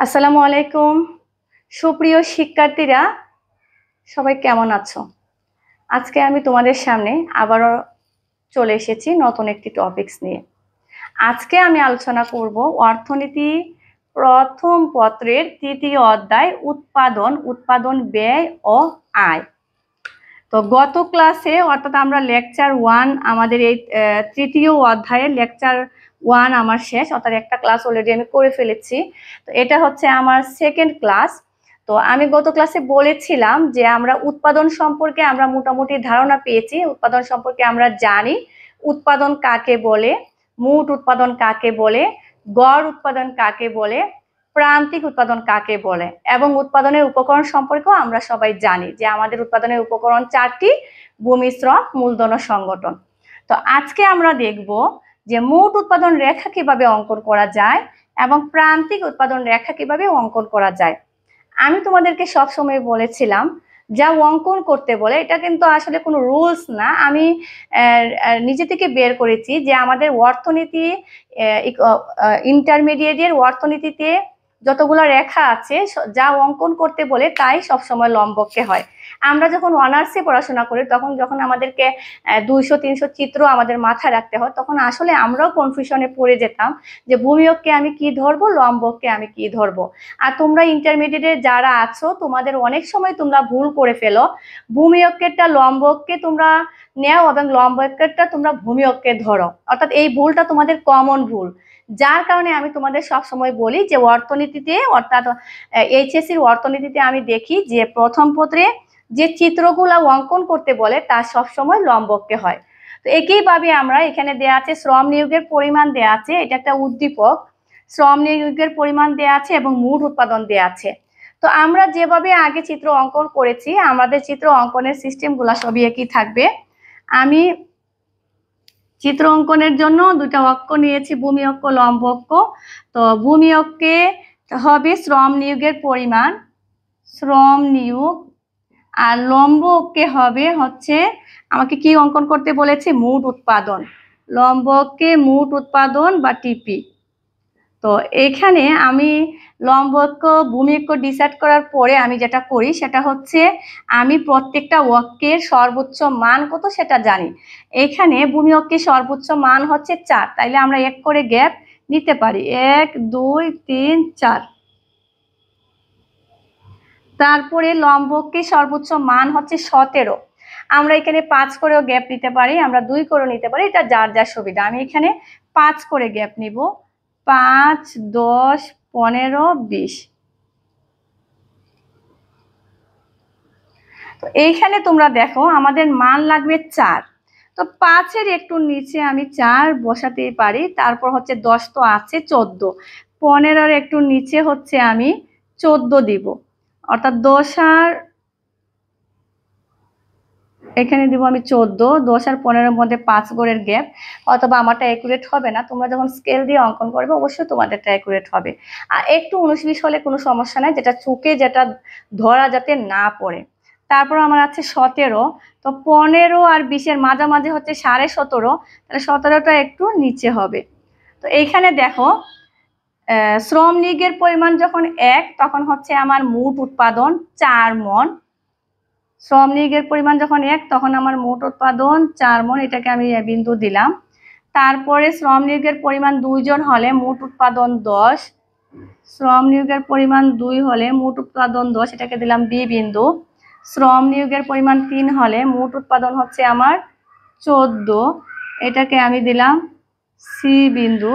আসসালামু আলাইকুম। সুপ্রিয় শিক্ষার্থীরা, সবাই কেমন আছো? আজকে আমি তোমাদের সামনে আবারও চলে এসেছি নতুন একটি টপিকস নিয়ে। আজকে আমি আলোচনা করব অর্থনীতি প্রথম পত্রের তৃতীয় অধ্যায় উৎপাদন ব্যয় ও আয়। তো গত ক্লাসে অর্থাৎ আমরা লেকচার 1 আমাদের এই তৃতীয় অধ্যায়ের লেকচার 1 আমার শেষ, অর্থাৎ একটা ক্লাস অলরেডি আমি করে ফেলেছি। তো এটা হচ্ছে আমার সেকেন্ড ক্লাস। তো আমি গত ক্লাসে বলেছিলাম যে আমরা উৎপাদন সম্পর্কে আমরা মোটামুটি ধারণা পেয়েছি, উৎপাদন সম্পর্কে আমরা জানি উৎপাদন কাকে বলে, মোট উৎপাদন কাকে বলে, গড় উৎপাদন কাকে বলে, প্রান্তিক উৎপাদন কাকে বলে, এবং উৎপাদনের উপকরণ সম্পর্কেও আমরা সবাই জানি যে আমাদের উৎপাদনের উপকরণ 4টি: ভূমি, শ্রম, মূলধন ও সংগঠন। তো আজকে আমরা দেখব যে মোট উৎপাদন রেখা কিভাবে অঙ্কন করা যায় এবং প্রান্তিক উৎপাদন রেখা কিভাবে অঙ্কন করা যায়। আমি তোমাদেরকে সব সময় বলেছিলাম যা অঙ্কন করতে বলে এটা কিন্তু আসলে কোনো রুলস না, আমি নিজে থেকে বের করেছি যে আমাদের অর্থনীতি ইন্টারমিডিয়েটের অর্থনীতিতে যতগুলো রেখা আছে যা অঙ্কন করতে বলে তাই সবসময় লম্বকে হয়। আমরা যখন অনার্সে পড়াশোনা করি তখন যখন আমাদেরকে 200-300 চিত্র আমাদের মাথায় রাখতে হয় তখন আসলে আমরাও কনফিউশনে পড়ে যেতাম যে ভূমিয়ককে আমি কি ধরবো, লম্বককে আমি কি ধরবো। আর তোমরা ইন্টারমিডিয়েটে যারা আছো তোমাদের অনেক সময় তোমরা ভুল করে ফেলো, ভূমিয়কেরটা লম্বককে তোমরা নেও এবং লম্বকেরটা তোমরা ভূমিয়ককে ধরো, অর্থাৎ এই ভুলটা তোমাদের কমন ভুল। যার কারণে আমি তোমাদের সব সময় বলি যে অর্থনীতিতে অর্থাৎ এইচএসসির অর্থনীতিতে আমি দেখি যে প্রথম পত্রে যে চিত্রগুলো অঙ্কন করতে বলে তা সবসময় লম্বককে হয়। তো একইভাবে আমরা এখানে দেয়া আছে শ্রম নিয়োগের পরিমাণ দেয়া আছে, এটা একটা উদ্দীপক। শ্রম নিয়োগের পরিমাণ দেয়া আছে এবং মোট উৎপাদন দেয়া আছে। তো আমরা যেভাবে আগে চিত্র অঙ্কন করেছি আমাদের চিত্র অঙ্কনের সিস্টেমগুলো সবই একই থাকবে। আমি চিত্র অঙ্কনের জন্য দুইটা অক্ষ নিয়েছি, ভূমি অক্ষ, লম্ব অক্ষ। তো ভূমি অক্ষে হবে শ্রম নিয়োগের পরিমাণ, শ্রম নিয়োগ, আর লম্ব অক্ষে হবে হচ্ছে আমাকে কি অঙ্কন করতে বলেছে, মোট উৎপাদন। লম্ব অক্ষে মোট উৎপাদন বা টিপি। তো এখানে আমি লম্ব অক্ষ ভূমি অক্ষ ডিসাইড করার পরে আমি যেটা করি সেটা হচ্ছে আমি প্রত্যেকটা অক্ষের সর্বোচ্চ মান কত সেটা জানি। এখানে ভূমি অক্ষের সর্বোচ্চ মান হচ্ছে 4, তাইলে আমরা এক করে গ্যাপ নিতে পারি, 1 2 3 4। তারপরে লম্ব অক্ষের সর্বোচ্চ মান হচ্ছে 17, আমরা এখানে 5 করেও গ্যাপ নিতে পারি, আমরা 2 করেও নিতে পারি, এটা যার যার সুবিধা। আমি এখানে 5 করে গ্যাপ নিব, 5 10 15 20। তো এইখানে তোমরা দেখো আমাদের মান লাগবে 4, তো 5-এর একটু নিচে আমি 4 বসাতেই পারি। তারপর হচ্ছে 10 তো আছে, 14, 15-এর একটু নিচে হচ্ছে আমি 14 দিব, অর্থাৎ 10 আর এখানে দিব আমি 14, 10 আর 15-এর মধ্যে 5 গড়ের গ্যাপ। অথবা আমারটা অ্যাকুরেট হবে না, তোমরা যখন স্কেল দিয়ে অঙ্কন করবে অবশ্যই তোমাদেরটা অ্যাকুরেট হবে। আর একটু 19-20 হলে কোনো সমস্যা নাই, যেটা চোখে যেটা ধরা যাতে না পড়ে। তারপর আমার আছে 17, তো 15 আর 20-এর মাঝামাঝি হচ্ছে 17.5, তাহলে 17টা একটু নিচে হবে। তো এইখানে দেখো শ্রম নিয়োগের পরিমাণ যখন 1 তখন হচ্ছে আমার মোট উৎপাদন 4 মণ। শ্রম নিয়োগের পরিমাণ যখন 1 তখন আমার মোট উৎপাদন 4 মণ, এটাকে আমি বিন্দু দিলাম। তারপরে শ্রম নিয়োগের পরিমাণ 2 জন হলে মোট উৎপাদন 10, শ্রম নিয়োগের পরিমাণ 2 হলে মোট উৎপাদন 10, এটাকে দিলাম বি বিন্দু। শ্রম নিয়োগের পরিমাণ 3 হলে মোট উৎপাদন হচ্ছে আমার 14, এটাকে আমি দিলাম সি বিন্দু।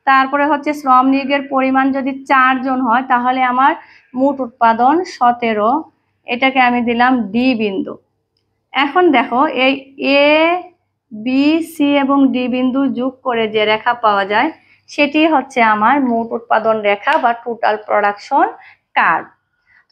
তারপরে হচ্ছে শ্রম নিয়োগের পরিমাণ যদি 4 জন হয় তাহলে আমার মোট উৎপাদন 17, এটাকে আমি দিলাম ডি বিন্দু। এখন দেখো এই এ বি সি এবং ডি বিন্দু যোগ করে যে রেখা পাওয়া যায় সেটি হচ্ছে আমার মোট উৎপাদন রেখা বা টোটাল প্রোডাকশন কার্ভ।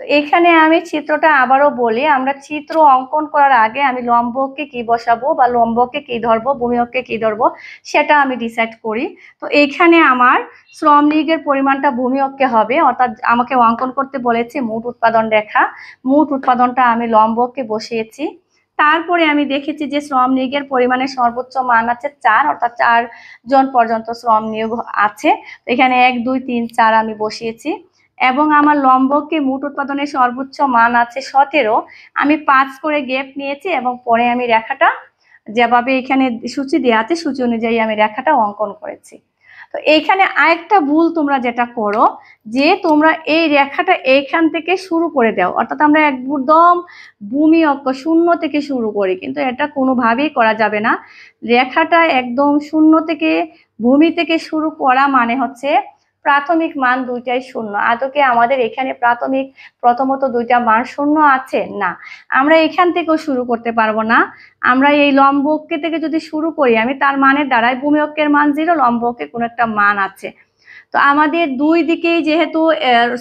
তো এখানে আমি চিত্রটা আবারও বলি, আমরা চিত্র অঙ্কন করার আগে আমি লম্বকে কি বসাবো বা লম্বকে কি ধরবো, ভূমিয়ককে কি ধরবো সেটা আমি ডিসাইড করি। তো এইখানে আমার শ্রম নিয়োগের পরিমাণটা ভূমিয়ককে হবে, অর্থাৎ আমাকে অঙ্কন করতে বলেছে মোট উৎপাদন রেখা, মোট উৎপাদনটা আমি লম্বকে বসিয়েছি। তারপরে আমি দেখেছি যে শ্রম নিয়োগের পরিমাণের সর্বোচ্চ মান আছে 4, অর্থাৎ 4 জন পর্যন্ত শ্রম নিয়োগ আছে। এখানে 1 2 3 4 আমি বসিয়েছি। এবং আমার লম্বকে মোট উৎপাদনের সর্বোচ্চ মান আছে 17। আমি 5 করে গ্যাপ নিয়েছি এবং পরে আমি রেখাটা যেভাবে এখানে সূচি দেওয়া আছে সূচি অনুযায়ী আমি রেখাটা অঙ্কন করেছি। তো এইখানে আরেকটা ভুল তোমরা যেটা করো, যে তোমরা এই রেখাটা এইখান থেকে শুরু করে দাও, অর্থাৎ আমরা একদম ভূমি অক্ষ শূন্য থেকে শুরু করি, কিন্তু এটা কোনোভাবেই করা যাবে না। রেখাটা একদম শূন্য থেকে ভূমি থেকে শুরু করা মানে হচ্ছে প্রাথমিক মান দুইটাই শূন্য। আদৌকে আমাদের এখানে প্রথমত দুইটা মান শূন্য আছে না, আমরা এখান থেকেও শুরু করতে পারবো না। আমরা এই লম্ব অক্ষ থেকে যদি শুরু করি আমি, তার মানের দ্বারাই ভূমি অক্ষের মান 0, লম্ব অক্ষে কোনো একটা মান আছে। তো আমাদের দুই দিকেই যেহেতু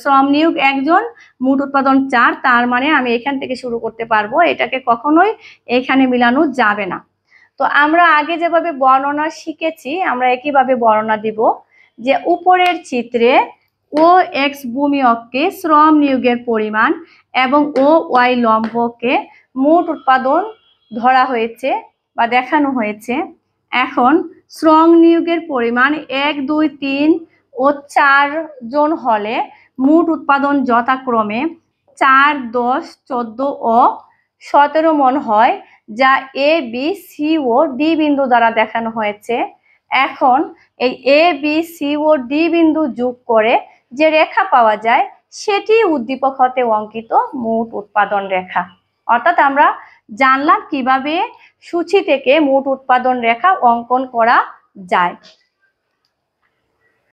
শ্রম নিয়োগ 1 জন, মোট উৎপাদন 4, তার মানে আমি এখান থেকে শুরু করতে পারবো, এটাকে কখনোই এখানে মিলানো যাবে না। তো আমরা আগে যেভাবে বর্ণনা শিখেছি আমরা একইভাবে বর্ণনা দিব, যে উপরের চিত্রে ও এক্স ভূমি অক্ষে শ্রম নিয়োগের পরিমাণ এবং ও ওয়াই লম্বকে মোট উৎপাদন ধরা হয়েছে বা দেখানো হয়েছে। এখন শ্রম নিয়োগের পরিমাণ 1, 2, 3 ও 4 জন হলে মোট উৎপাদন যথাক্রমে 4, 10, 14 ও 17 মন হয়, যা A B C O D বিন্দু দ্বারা দেখানো হয়েছে। এখন এই A B C O D বিন্দু যোগ করে যে রেখা পাওয়া যায় সেটি উদ্দীপক হতে অঙ্কিত মোট উৎপাদন রেখা। অর্থাৎ আমরা জানলাম কিভাবে সূচি থেকে মোট উৎপাদন রেখা অঙ্কন করা যায়।